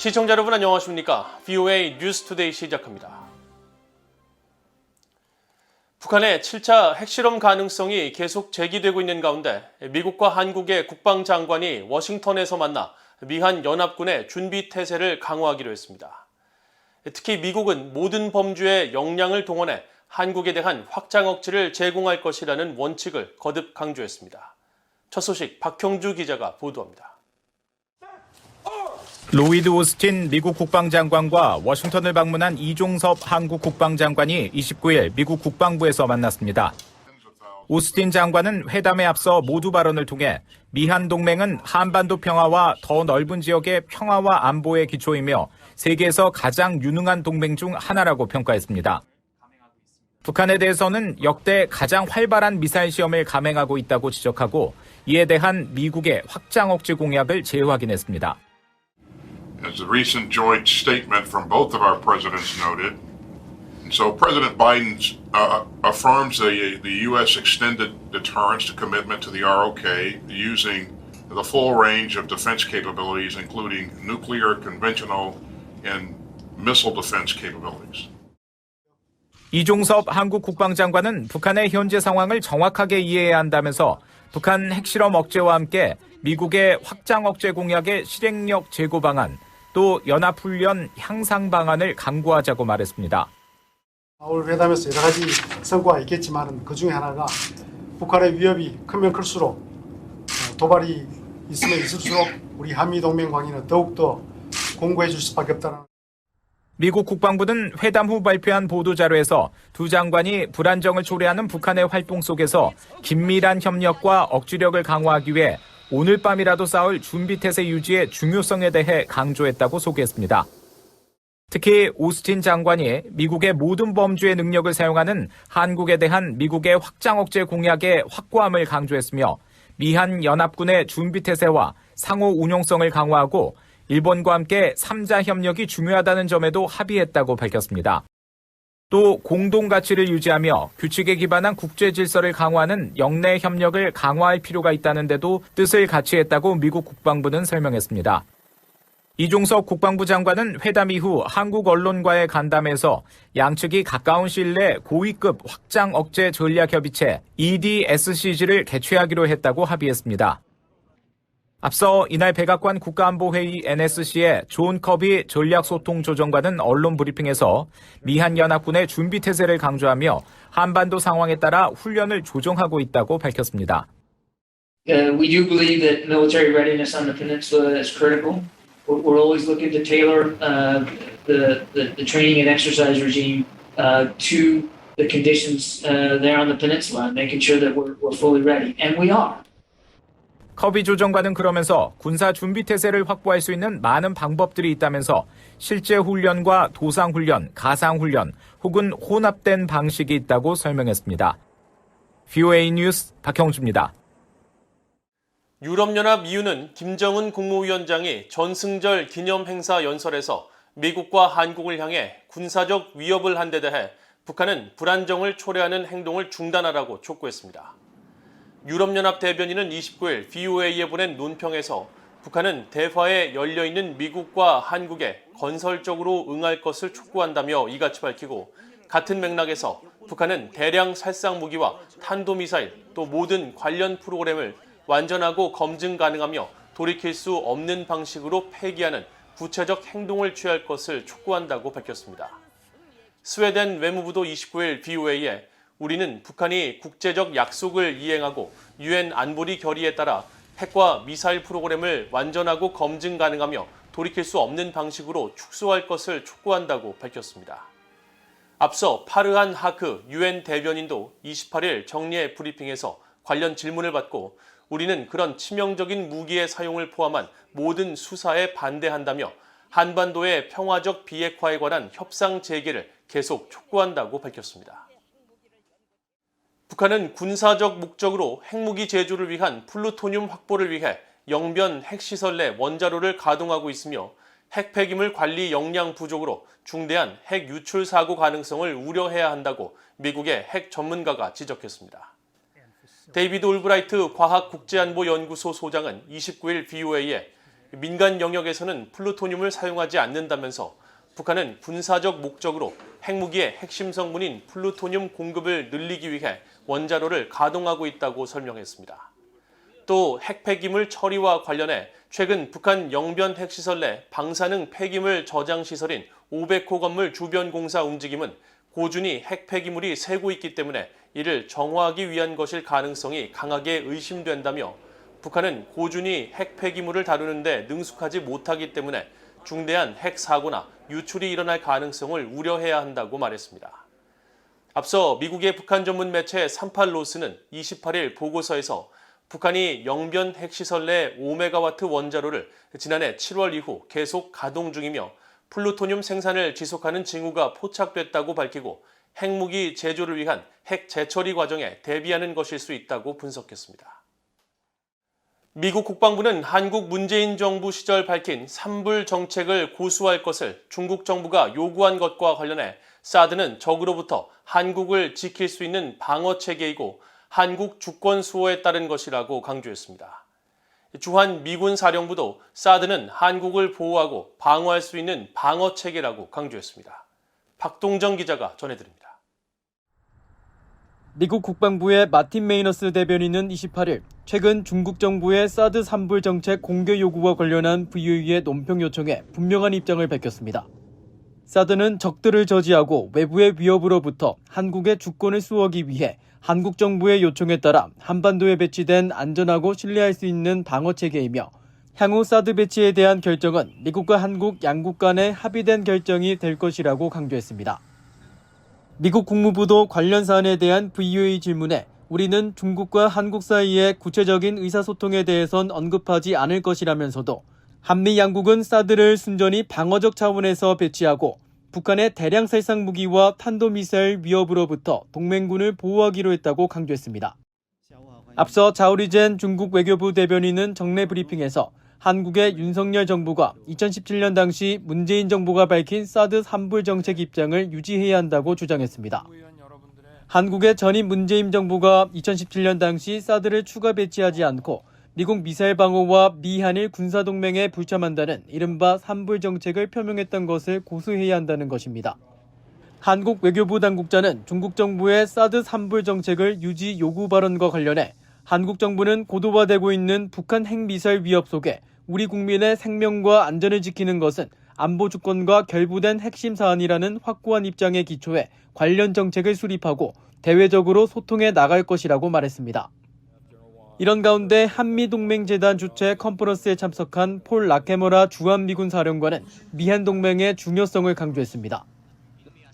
시청자 여러분 안녕하십니까? VOA 뉴스투데이 시작합니다. 북한의 7차 핵실험 가능성이 계속 제기되고 있는 가운데 미국과 한국의 국방장관이 워싱턴에서 만나 미한 연합군의 준비 태세를 강화하기로 했습니다. 특히 미국은 모든 범주의 역량을 동원해 한국에 대한 확장 억지를 제공할 것이라는 원칙을 거듭 강조했습니다. 첫 소식 박형주 기자가 보도합니다. 로이드 오스틴 미국 국방장관과 워싱턴을 방문한 이종섭 한국 국방장관이 29일 미국 국방부에서 만났습니다. 오스틴 장관은 회담에 앞서 모두 발언을 통해 미한 동맹은 한반도 평화와 더 넓은 지역의 평화와 안보의 기초이며 세계에서 가장 유능한 동맹 중 하나라고 평가했습니다. 북한에 대해서는 역대 가장 활발한 미사일 시험을 감행하고 있다고 지적하고 이에 대한 미국의 확장 억제 공약을 재확인했습니다. As the recent joint statement from both of our presidents noted. And so President Biden affirms the U.S. extended deterrence to commitment to the ROK using the full range of defense capabilities, including nuclear, conventional, and missile defense capabilities. 이종섭 한국 국방장관은 북한의 현재 상황을 정확하게 이해해야 한다면서 북한 핵실험 억제와 함께 미국의 확장 억제 공약의 실행력 제고 방안, 또 연합훈련 향상 방안을 강구하자고 말했습니다. 올 회담에서 여러 가지 성과가 있겠지만 그중에 하나가 북한의 위협이 크면 클수록 도발이 있으면 있을수록 우리 한미동맹 관계는 더욱더 공고해 줄 수밖에 없다는. 미국 국방부는 회담 후 발표한 보도자료에서 두 장관이 불안정을 초래하는 북한의 활동 속에서 긴밀한 협력과 억지력을 강화하기 위해 오늘 밤이라도 싸울 준비태세 유지의 중요성에 대해 강조했다고 소개했습니다. 특히 오스틴 장관이 미국의 모든 범주의 능력을 사용하는 한국에 대한 미국의 확장 억제 공약의 확고함을 강조했으며 미한 연합군의 준비태세와 상호 운용성을 강화하고 일본과 함께 3자 협력이 중요하다는 점에도 합의했다고 밝혔습니다. 또 공동 가치를 유지하며 규칙에 기반한 국제 질서를 강화하는 영내 협력을 강화할 필요가 있다는 데도 뜻을 같이했다고 미국 국방부는 설명했습니다. 이종석 국방부 장관은 회담 이후 한국 언론과의 간담회에서 양측이 가까운 시일 내 고위급 확장 억제 전략 협의체 EDSCG를 개최하기로 했다고 합의했습니다. 앞서 이날 백악관 국가안보회의 NSC의 존 커비 전략소통조정관은 언론 브리핑에서 미한 연합군의 준비태세를 강조하며 한반도 상황에 따라 훈련을 조정하고 있다고 밝혔습니다. We do believe that military readiness on the peninsula is critical. We're always looking to tailor the training and exercise regime to the conditions there on the peninsula, making sure that we're fully ready, and we are. 커비 조정관은 그러면서 군사 준비태세를 확보할 수 있는 많은 방법들이 있다면서 실제 훈련과 도상훈련, 가상훈련 혹은 혼합된 방식이 있다고 설명했습니다. VOA 뉴스 박형주입니다. 유럽연합 EU는 김정은 국무위원장이 전승절 기념행사 연설에서 미국과 한국을 향해 군사적 위협을 한 데 대해 북한은 불안정을 초래하는 행동을 중단하라고 촉구했습니다. 유럽연합 대변인은 29일 VOA에 보낸 논평에서 북한은 대화에 열려있는 미국과 한국에 건설적으로 응할 것을 촉구한다며 이같이 밝히고 같은 맥락에서 북한은 대량 살상 무기와 탄도미사일 또 모든 관련 프로그램을 완전하고 검증 가능하며 돌이킬 수 없는 방식으로 폐기하는 구체적 행동을 취할 것을 촉구한다고 밝혔습니다. 스웨덴 외무부도 29일 VOA에 우리는 북한이 국제적 약속을 이행하고 유엔 안보리 결의에 따라 핵과 미사일 프로그램을 완전하고 검증 가능하며 돌이킬 수 없는 방식으로 축소할 것을 촉구한다고 밝혔습니다. 앞서 파르한 하크 유엔 대변인도 28일 정례 브리핑에서 관련 질문을 받고 우리는 그런 치명적인 무기의 사용을 포함한 모든 수사에 반대한다며 한반도의 평화적 비핵화에 관한 협상 재개를 계속 촉구한다고 밝혔습니다. 북한은 군사적 목적으로 핵무기 제조를 위한 플루토늄 확보를 위해 영변 핵시설 내 원자로를 가동하고 있으며 핵 폐기물 관리 역량 부족으로 중대한 핵 유출 사고 가능성을 우려해야 한다고 미국의 핵 전문가가 지적했습니다. 데이비드 올브라이트 과학국제안보연구소 소장은 29일 VOA에 민간 영역에서는 플루토늄을 사용하지 않는다면서 북한은 군사적 목적으로 핵무기의 핵심 성분인 플루토늄 공급을 늘리기 위해 원자로를 가동하고 있다고 설명했습니다. 또 핵폐기물 처리와 관련해 최근 북한 영변 핵시설 내 방사능 폐기물 저장 시설인 500호 건물 주변 공사 움직임은 고준위 핵폐기물이 새고 있기 때문에 이를 정화하기 위한 것일 가능성이 강하게 의심된다며 북한은 고준위 핵폐기물을 다루는데 능숙하지 못하기 때문에 중대한 핵사고나 유출이 일어날 가능성을 우려해야 한다고 말했습니다. 앞서 미국의 북한 전문 매체 38로스는 28일 보고서에서 북한이 영변 핵시설 내 5메가와트 원자로를 지난해 7월 이후 계속 가동 중이며 플루토늄 생산을 지속하는 징후가 포착됐다고 밝히고 핵무기 제조를 위한 핵 재처리 과정에 대비하는 것일 수 있다고 분석했습니다. 미국 국방부는 한국 문재인 정부 시절 밝힌 산불 정책을 고수할 것을 중국 정부가 요구한 것과 관련해 사드는 적으로부터 한국을 지킬 수 있는 방어 체계이고 한국 주권 수호에 따른 것이라고 강조했습니다. 주한 미군 사령부도 사드는 한국을 보호하고 방어할 수 있는 방어 체계라고 강조했습니다. 박동정 기자가 전해드립니다. 미국 국방부의 마틴 메이너스 대변인은 28일 최근 중국 정부의 사드 산불 정책 공개 요구와 관련한 VOA의 논평 요청에 분명한 입장을 밝혔습니다. 사드는 적들을 저지하고 외부의 위협으로부터 한국의 주권을 수호하기 위해 한국 정부의 요청에 따라 한반도에 배치된 안전하고 신뢰할 수 있는 방어 체계이며 향후 사드 배치에 대한 결정은 미국과 한국 양국 간의 합의된 결정이 될 것이라고 강조했습니다. 미국 국무부도 관련 사안에 대한 VOA 질문에 우리는 중국과 한국 사이의 구체적인 의사소통에 대해선 언급하지 않을 것이라면서도 한미 양국은 사드를 순전히 방어적 차원에서 배치하고 북한의 대량 살상 무기와 탄도미사일 위협으로부터 동맹군을 보호하기로 했다고 강조했습니다. 앞서 자오리젠 중국 외교부 대변인은 정례 브리핑에서 한국의 윤석열 정부가 2017년 당시 문재인 정부가 밝힌 사드 산불 정책 입장을 유지해야 한다고 주장했습니다. 한국의 전임 문재인 정부가 2017년 당시 사드를 추가 배치하지 않고 미국 미사일 방어와 미한일 군사동맹에 불참한다는 이른바 산불 정책을 표명했던 것을 고수해야 한다는 것입니다. 한국 외교부 당국자는 중국 정부의 사드 산불 정책을 유지 요구 발언과 관련해 한국 정부는 고도화되고 있는 북한 핵미사일 위협 속에 우리 국민의 생명과 안전을 지키는 것은 안보 주권과 결부된 핵심 사안이라는 확고한 입장에 기초해 관련 정책을 수립하고 대외적으로 소통해 나갈 것이라고 말했습니다. 이런 가운데 한미동맹재단 주최 컨퍼런스에 참석한 폴 라케머라 주한미군 사령관은 미한 동맹의 중요성을 강조했습니다.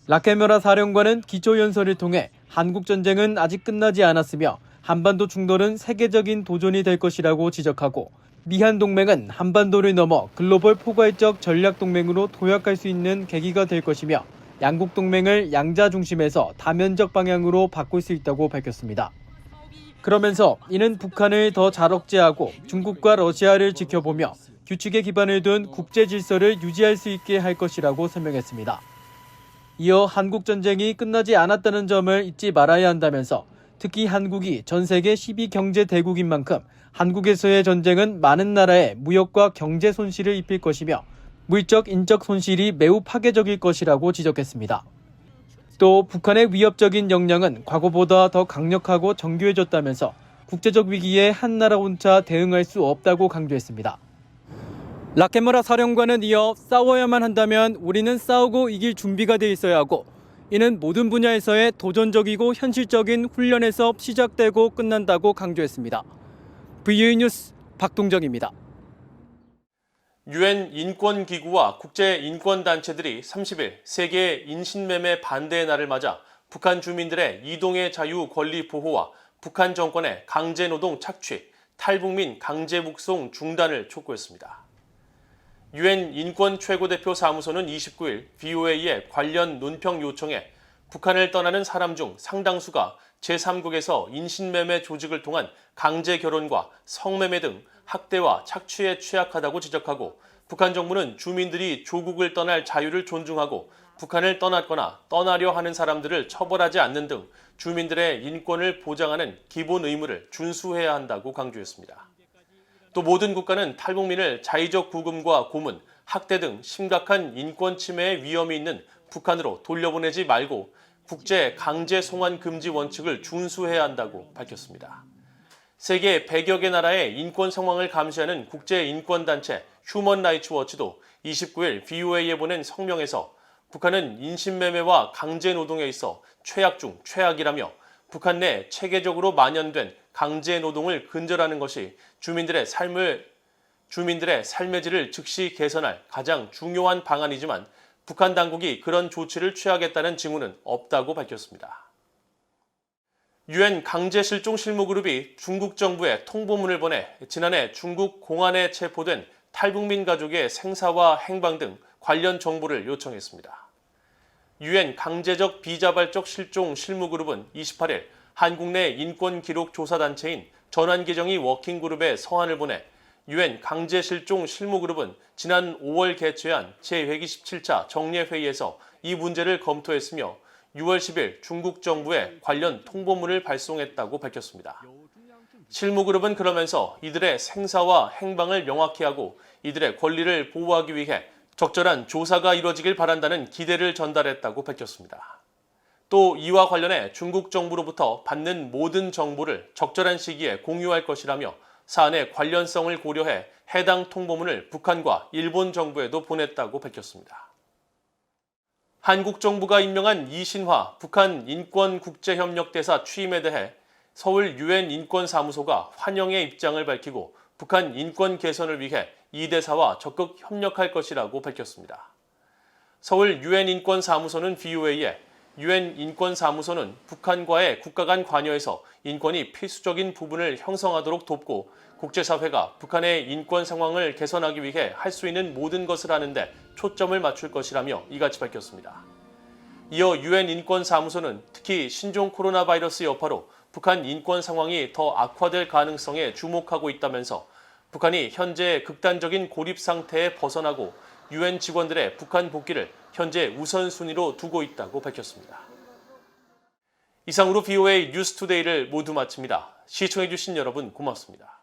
라케머라 사령관은 기초연설을 통해 한국 전쟁은 아직 끝나지 않았으며 한반도 충돌은 세계적인 도전이 될 것이라고 지적하고 미한 동맹은 한반도를 넘어 글로벌 포괄적 전략 동맹으로 도약할 수 있는 계기가 될 것이며 양국 동맹을 양자 중심에서 다면적 방향으로 바꿀 수 있다고 밝혔습니다. 그러면서 이는 북한을 더 잘 억제하고 중국과 러시아를 지켜보며 규칙에 기반을 둔 국제 질서를 유지할 수 있게 할 것이라고 설명했습니다. 이어 한국 전쟁이 끝나지 않았다는 점을 잊지 말아야 한다면서 특히 한국이 전 세계 12경제 대국인 만큼 한국에서의 전쟁은 많은 나라에 무역과 경제 손실을 입힐 것이며 물적, 인적 손실이 매우 파괴적일 것이라고 지적했습니다. 또 북한의 위협적인 역량은 과거보다 더 강력하고 정교해졌다면서 국제적 위기에 한 나라 혼자 대응할 수 없다고 강조했습니다. 라케머라 사령관은 이어 싸워야만 한다면 우리는 싸우고 이길 준비가 돼 있어야 하고 이는 모든 분야에서의 도전적이고 현실적인 훈련에서 시작되고 끝난다고 강조했습니다. VOA 뉴스 박동정입니다. 유엔 인권기구와 국제인권단체들이 30일 세계 인신매매 반대의 날을 맞아 북한 주민들의 이동의 자유 권리 보호와 북한 정권의 강제노동 착취, 탈북민 강제 묵송 중단을 촉구했습니다. 유엔 인권 최고대표 사무소는 29일 VOA의 관련 논평 요청에 북한을 떠나는 사람 중 상당수가 제3국에서 인신매매 조직을 통한 강제 결혼과 성매매 등 학대와 착취에 취약하다고 지적하고 북한 정부는 주민들이 조국을 떠날 자유를 존중하고 북한을 떠났거나 떠나려 하는 사람들을 처벌하지 않는 등 주민들의 인권을 보장하는 기본 의무를 준수해야 한다고 강조했습니다. 또 모든 국가는 탈북민을 자의적 구금과 고문, 학대 등 심각한 인권 침해의 위험이 있는 북한으로 돌려보내지 말고 국제 강제 송환 금지 원칙을 준수해야 한다고 밝혔습니다. 세계 100여 개 나라의 인권 상황을 감시하는 국제인권단체 휴먼 라이츠 워치도 29일 VOA에 보낸 성명에서 북한은 인신매매와 강제노동에 있어 최악 중 최악이라며 북한 내 체계적으로 만연된 강제노동을 근절하는 것이 주민들의 삶의 질을 즉시 개선할 가장 중요한 방안이지만 북한 당국이 그런 조치를 취하겠다는 징후는 없다고 밝혔습니다. 유엔 강제실종실무그룹이 중국 정부에 통보문을 보내 지난해 중국 공안에 체포된 탈북민 가족의 생사와 행방 등 관련 정보를 요청했습니다. 유엔 강제적 비자발적 실종 실무그룹은 28일 한국 내 인권기록조사단체인 전환기정이 워킹그룹에 서한을 보내 유엔 강제실종 실무그룹은 지난 5월 개최한 제127차 정례회의에서 이 문제를 검토했으며 6월 10일 중국 정부에 관련 통보문을 발송했다고 밝혔습니다. 실무그룹은 그러면서 이들의 생사와 행방을 명확히 하고 이들의 권리를 보호하기 위해 적절한 조사가 이뤄지길 바란다는 기대를 전달했다고 밝혔습니다. 또 이와 관련해 중국 정부로부터 받는 모든 정보를 적절한 시기에 공유할 것이라며 사안의 관련성을 고려해 해당 통보문을 북한과 일본 정부에도 보냈다고 밝혔습니다. 한국 정부가 임명한 이신화 북한 인권국제협력대사 취임에 대해 서울 유엔 인권사무소가 환영의 입장을 밝히고 북한 인권 개선을 위해 이 대사와 적극 협력할 것이라고 밝혔습니다. 서울 유엔 인권사무소는 VOA에 유엔 인권사무소는 북한과의 국가 간 관여에서 인권이 필수적인 부분을 형성하도록 돕고 국제사회가 북한의 인권 상황을 개선하기 위해 할 수 있는 모든 것을 하는데 초점을 맞출 것이라며 이같이 밝혔습니다. 이어 유엔 인권사무소는 특히 신종 코로나 바이러스 여파로 북한 인권 상황이 더 악화될 가능성에 주목하고 있다면서 북한이 현재 극단적인 고립 상태에 벗어나고 유엔 직원들의 북한 복귀를 현재 우선순위로 두고 있다고 밝혔습니다. 이상으로 VOA 뉴스투데이를 모두 마칩니다. 시청해주신 여러분 고맙습니다.